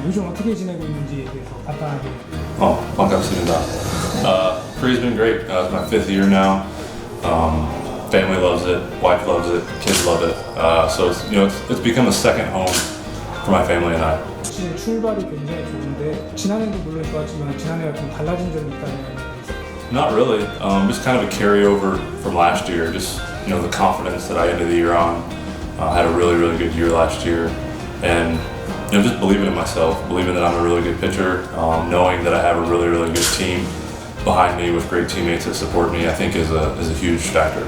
요즘 어떻게 지내고 있는지에 대해서 간단하게. 반갑습니다. Korea's been great. It's my 5th year now. Family loves it, wife loves it, kids love it. So it's become a second home for my family and I. 지금 출발이 굉장히 좋은데 지난해도 물론 좋았지만 지난해와 좀 달라진 점이 있다면. Not really. Just kind of a carryover from last year. Just the confidence that I ended the year on. I had a really good year last year, and just believing in myself, believing that I'm a really good pitcher, knowing that I have a really good team behind me with great teammates that support me, I think is a huge factor.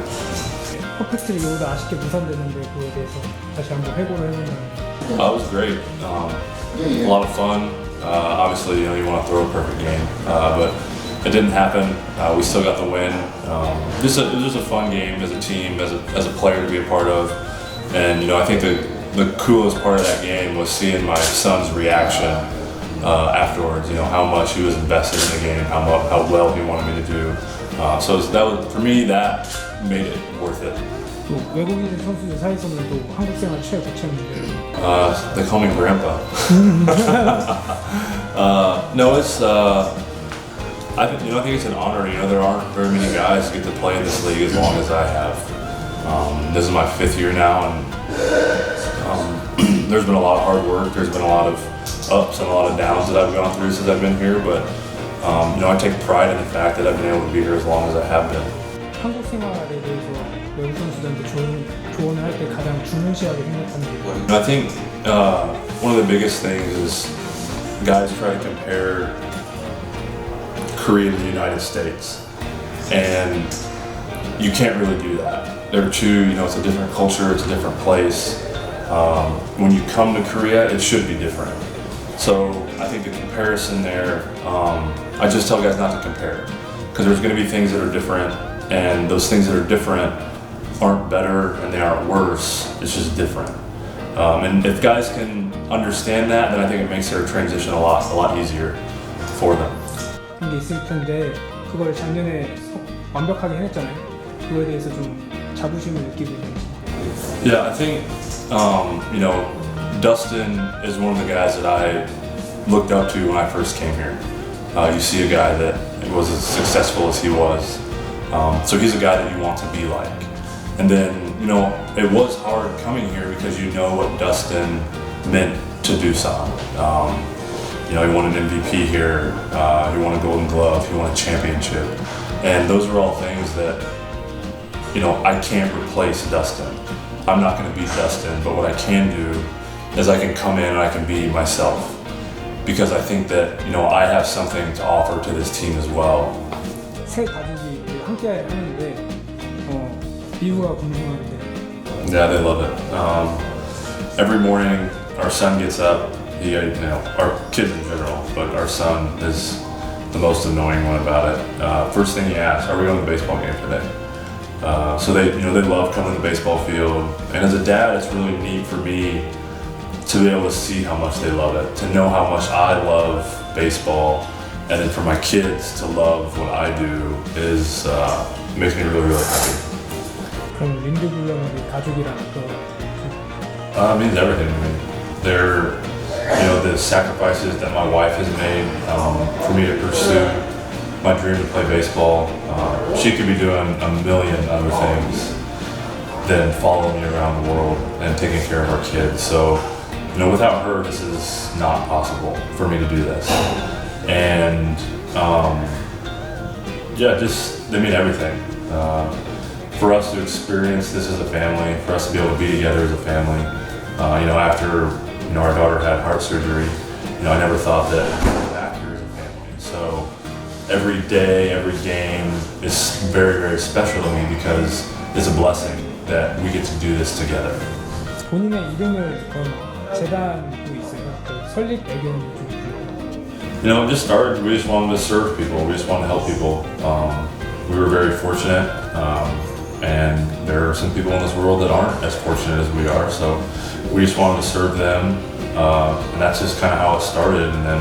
퍼펙트리 요도 아쉽게 무산됐는데 그거에 대해서 다시 한번 회고를 해본다면. It was great. A lot of fun. Obviously, you want to throw a perfect game, but it didn't happen. We still got the win. It was just a fun game as a team, as a player to be a part of, and I think the coolest part of that game was seeing my son's reaction afterwards. How much he was invested in the game, how well he wanted me to do. So that was, for me, that made it worth it. 또 외국인 선수들 사이에서는 또 한국 생활 최고체인데. They call me Grandpa. No, it's. I think it's an honor. There aren't very many guys who get to play in this league as long as I have. This is my 5th year now, and there's been a lot of hard work. There's been a lot of ups and a lot of downs that I've gone through since I've been here. But I take pride in the fact that I've been able to be here as long as I have been. 한국 생활에 대해서 외국 선수들한테 조언을 할 때 가장 중요시하게 생각하는 게. I think one of the biggest things is guys try to compare Korea to the United States, and you can't really do that. They're two, it's a different culture, it's a different place. When you come to Korea, it should be different. So I think the comparison there, I just tell guys not to compare, because there's going to be things that are different, and those things that are different aren't better and they aren't worse. It's just different. And if guys can understand that, then I think it makes their transition a lot easier for them. 게 있을 텐데 그걸 작년에 완벽하게 해냈잖아요. 그거에 대해서 좀 자부심을 느끼고 있는지. Yeah, I think Dustin is one of the guys that I looked up to when I first came here. You see a guy that was as successful as he was, so he's a guy that you want to be like. And then it was hard coming here because you know what Dustin meant to Doosan. He won an MVP here, he won a Golden Glove, he won a championship. And those are all things that, I can't replace Dustin. I'm not going to be Dustin, but what I can do is I can come in and I can be myself. Because I think that, I have something to offer to this team as well. 새 가족이 함께 하는데, 이유가 궁금한데. Yeah, they love it. Every morning, our son gets up. Our kids in general, but our son is the most annoying one about it. First thing he asks, "Are we going to the baseball game today?" So they love coming to the baseball field, and as a dad, it's really neat for me to be able to see how much they love it, to know how much I love baseball, and then for my kids to love what I do is makes me really happy. 그럼 린드블럼의 가족이란 It means everything to me. They're the sacrifices that my wife has made for me to pursue my dream to play baseball. She could be doing a million other things than following me around the world and taking care of our kids. So, without her, this is not possible for me to do this. And they mean everything. For us to experience this as a family, for us to be able to be together as a family, after our daughter had heart surgery, I never thought that we'd be back here as a family. So every day, every game is very special to me because it's a blessing that we get to do this together. 본인의 이름을 건 재단도 있어요. 설립 배경이 좀 있고요. It just started. We just wanted to serve people. We just wanted to help people. We were very fortunate, and there are some people in this world that aren't as fortunate as we are. So we just wanted to serve them, and that's just kind of how it started. And then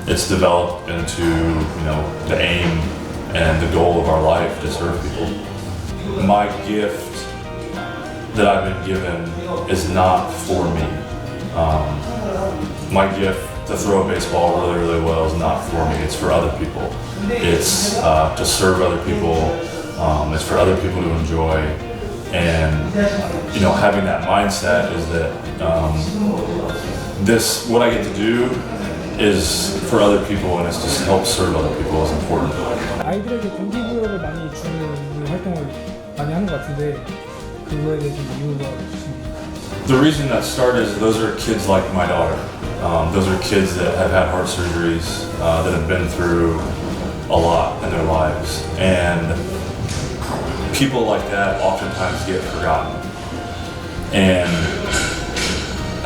it's developed into the aim and the goal of our life to serve people. My gift that I've been given is not for me. my gift to throw a baseball really, really well is not for me. It's for other people. It's to serve other people. It's for other people to enjoy. And having that mindset is that what I get to do is for other people, and it's just to help serve other people is important. 아이들에게 동기부여를 많이 주는 활동을 많이 하는 것 같은데 그거에 대해서 이유가 있습니다. The reason that started is those are kids like my daughter. Those are kids that have had heart surgeries, that have been through a lot in their lives. And people like that oftentimes get forgotten. And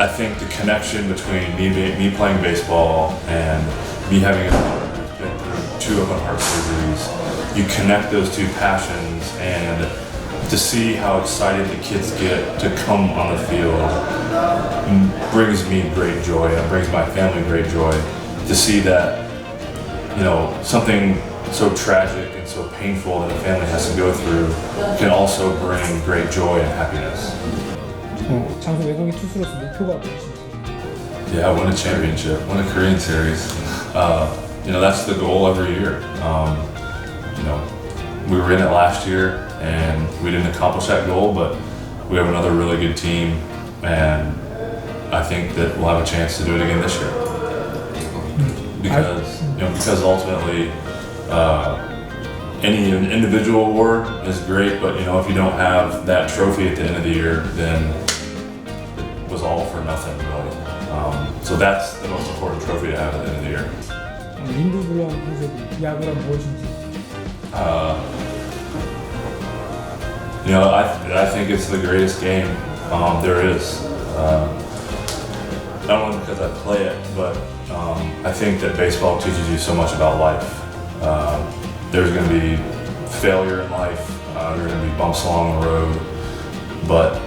I think the connection between me playing baseball and me having a daughter who's been through 2 open heart surgeries, you connect those 2 passions, and to see how excited the kids get to come on the field brings me great joy, and brings my family great joy to see that, something so tragic and so painful that a family has to go through can also bring great joy and happiness. 장수 외국인 투수로서 목표가 무엇인지? Yeah, win a championship, win a Korean series. That's the goal every year. We were in it last year and we didn't accomplish that goal, but we have another really good team, and I think that we'll have a chance to do it again this year. Because ultimately, any individual award is great, but if you don't have that trophy at the end of the year, then it was all for nothing, really. So that's the most important trophy to have at the end of the year. 린드블럼 해석이 야구란 무엇인지? I think it's the greatest game there is. Not only because I play it, but I think that baseball teaches you so much about life. There's going to be failure in life, there's going to be bumps along the road, but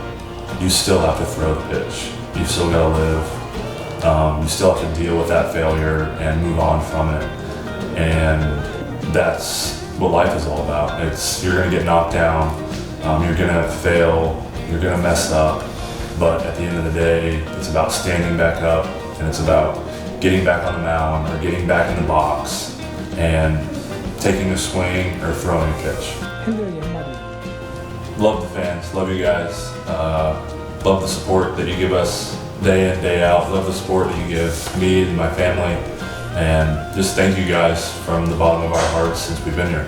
you still have to throw the pitch. You still got to live. You still have to deal with that failure and move on from it. And that's what life is all about. You're going to get knocked down, you're going to fail, you're going to mess up, but at the end of the day, it's about standing back up, and it's about getting back on the mound or getting back in the box and taking a swing or throwing a pitch. 팬들에게 한마디. Love the fans, love you guys, love the support that you give us day in, day out, love the support that you give me and my family, and just thank you guys from the bottom of our hearts since we've been here.